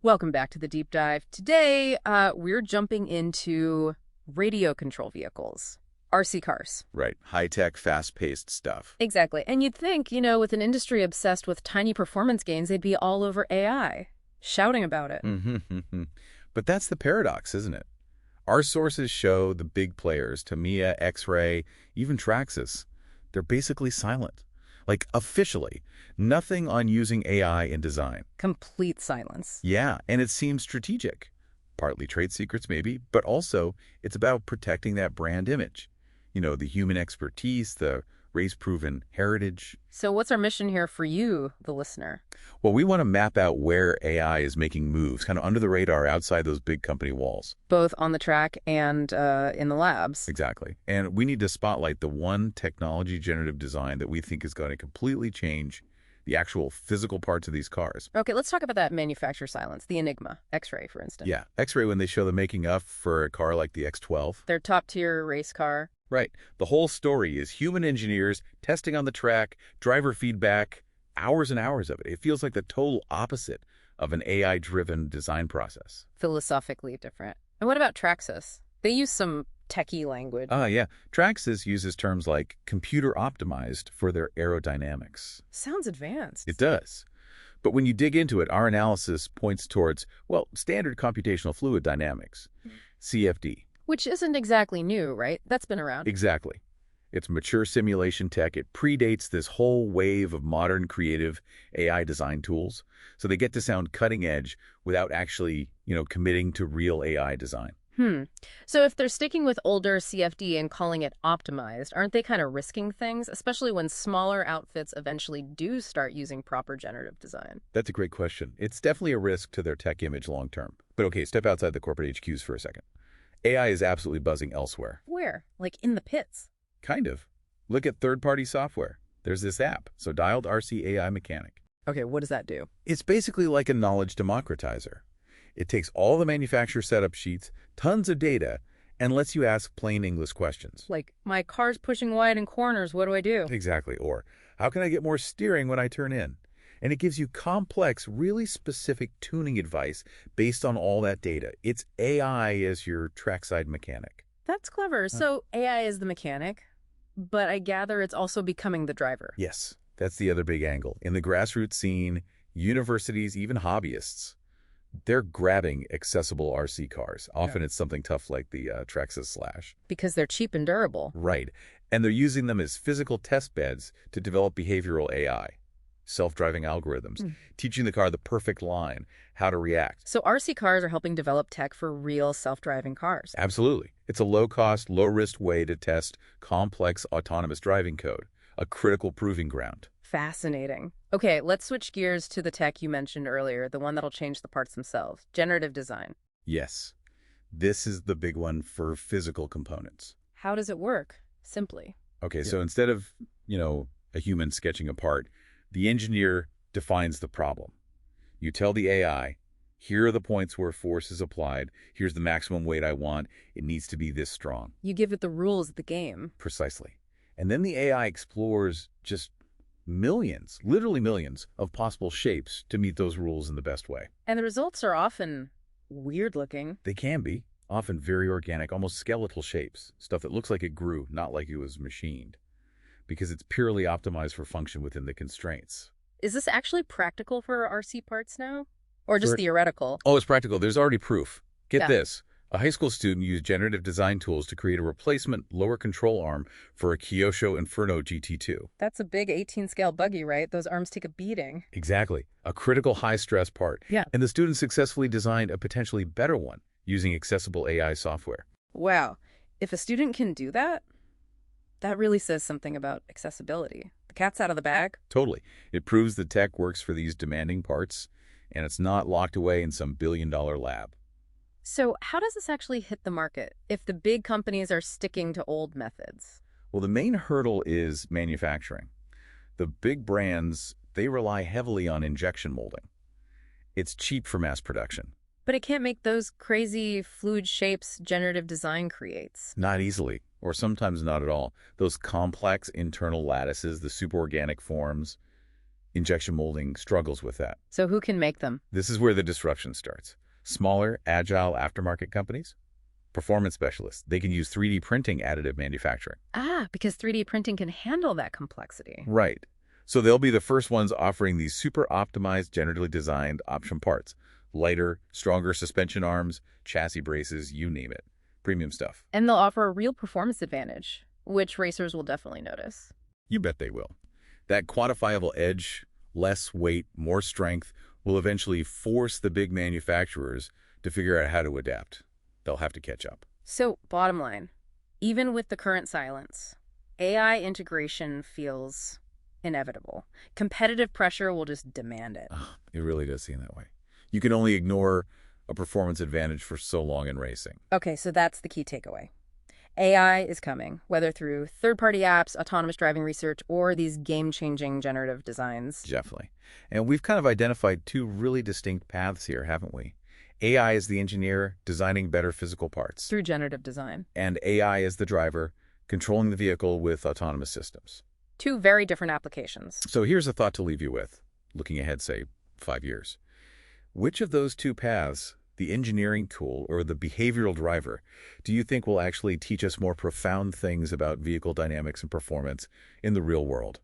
Welcome back to the deep dive. Today, we're jumping into radio control vehicles, RC cars. Right. High-tech, fast-paced stuff. Exactly. And you'd think, with an industry obsessed with tiny performance gains, they'd be all over AI, shouting about it. Mm-hmm. But that's the paradox, isn't it? Our sources show the big players, Tamiya, X-Ray, even Traxxas, they're basically silent. Like, officially, nothing on using AI in design. Complete silence. Yeah, and it seems strategic. Partly trade secrets, maybe, but also it's about protecting that brand image. The human expertise, the race-proven heritage. So what's our mission here for you, the listener? Well, we want to map out where AI is making moves, kind of under the radar, outside those big company walls. Both on the track and in the labs. Exactly. And we need to spotlight the one technology generative design that we think is going to completely change the actual physical parts of these cars. Okay, let's talk about that manufacturer silence, the Enigma, X-Ray, for instance. Yeah, X-Ray, when they show the making of for a car like the X12. Their top-tier race car. Right. The whole story is human engineers testing on the track, driver feedback, hours and hours of it. It feels like the total opposite of an AI-driven design process. Philosophically different. And what about Traxxas? They use some techie language. Yeah. Traxxas uses terms like computer optimized for their aerodynamics. Sounds advanced. It does. But when you dig into it, our analysis points towards, standard computational fluid dynamics, CFD. Which isn't exactly new, right? That's been around. Exactly. It's mature simulation tech. It predates this whole wave of modern creative AI design tools. So they get to sound cutting edge without actually, committing to real AI design. So if they're sticking with older CFD and calling it optimized, aren't they kind of risking things, especially when smaller outfits eventually do start using proper generative design? That's a great question. It's definitely a risk to their tech image long term. But okay, step outside the corporate HQs for a second. AI is absolutely buzzing elsewhere. Where? Like in the pits? Kind of. Look at third-party software. There's this app, So Dialed RC AI Mechanic. Okay, what does that do? It's basically like a knowledge democratizer. It takes all the manufacturer setup sheets, tons of data, and lets you ask plain English questions. Like, my car's pushing wide in corners, what do I do? Exactly. Or, how can I get more steering when I turn in? And it gives you complex, really specific tuning advice based on all that data. It's AI as your trackside mechanic. That's clever. So AI is the mechanic, but I gather it's also becoming the driver. Yes, that's the other big angle. In the grassroots scene, universities, even hobbyists, they're grabbing accessible RC cars. Often it's something tough like the Traxxas Slash. Because they're cheap and durable. Right. And they're using them as physical test beds to develop behavioral AI. Self-driving algorithms, teaching the car the perfect line, how to react. So RC cars are helping develop tech for real self-driving cars. Absolutely. It's a low-cost, low-risk way to test complex autonomous driving code, a critical proving ground. Fascinating. Okay, let's switch gears to the tech you mentioned earlier, the one that'll change the parts themselves, generative design. Yes. This is the big one for physical components. How does it work? Simply. Okay, so instead of, a human sketching a part, the engineer defines the problem. You tell the AI, here are the points where force is applied. Here's the maximum weight I want. It needs to be this strong. You give it the rules of the game. Precisely. And then the AI explores just millions, literally millions, of possible shapes to meet those rules in the best way. And the results are often weird looking. They can be, often very organic, almost skeletal shapes, stuff that looks like it grew, not like it was machined, because it's purely optimized for function within the constraints. Is this actually practical for RC parts now? Or just theoretical? Oh, it's practical. There's already proof. Get Yeah. this. A high school student used generative design tools to create a replacement lower control arm for a Kyosho Inferno GT2. That's a big 18-scale buggy, right? Those arms take a beating. Exactly. A critical high-stress part. Yeah. And the student successfully designed a potentially better one using accessible AI software. Wow. If a student can do that, that really says something about accessibility. The cat's out of the bag. Totally. It proves the tech works for these demanding parts, and it's not locked away in some billion-dollar lab. So how does this actually hit the market if the big companies are sticking to old methods? Well, the main hurdle is manufacturing. The big brands, they rely heavily on injection molding. It's cheap for mass production. But it can't make those crazy fluid shapes generative design creates. Not easily, or sometimes not at all. Those complex internal lattices, the superorganic forms, Injection molding struggles with that. So who can make them? This is where the disruption starts. Smaller, agile aftermarket companies, performance specialists, they can use 3D printing additive manufacturing. Ah, because 3D printing can handle that complexity. Right. So they'll be the first ones offering these super optimized, generatively designed option parts. Lighter, stronger suspension arms, chassis braces, you name it. Premium stuff. And they'll offer a real performance advantage, which racers will definitely notice. You bet they will. That quantifiable edge, less weight, more strength, will eventually force the big manufacturers to figure out how to adapt. They'll have to catch up. So, bottom line, even with the current silence, AI integration feels inevitable. Competitive pressure will just demand it. It really does seem that way. You can only ignore a performance advantage for so long in racing. Okay, so that's the key takeaway. AI is coming, whether through third-party apps, autonomous driving research, or these game-changing generative designs. Definitely. And we've kind of identified two really distinct paths here, haven't we? AI is the engineer designing better physical parts. Through generative design. And AI is the driver controlling the vehicle with autonomous systems. Two very different applications. So here's a thought to leave you with, looking ahead, say, 5 years. Which of those two paths, the engineering tool or the behavioral driver, do you think will actually teach us more profound things about vehicle dynamics and performance in the real world?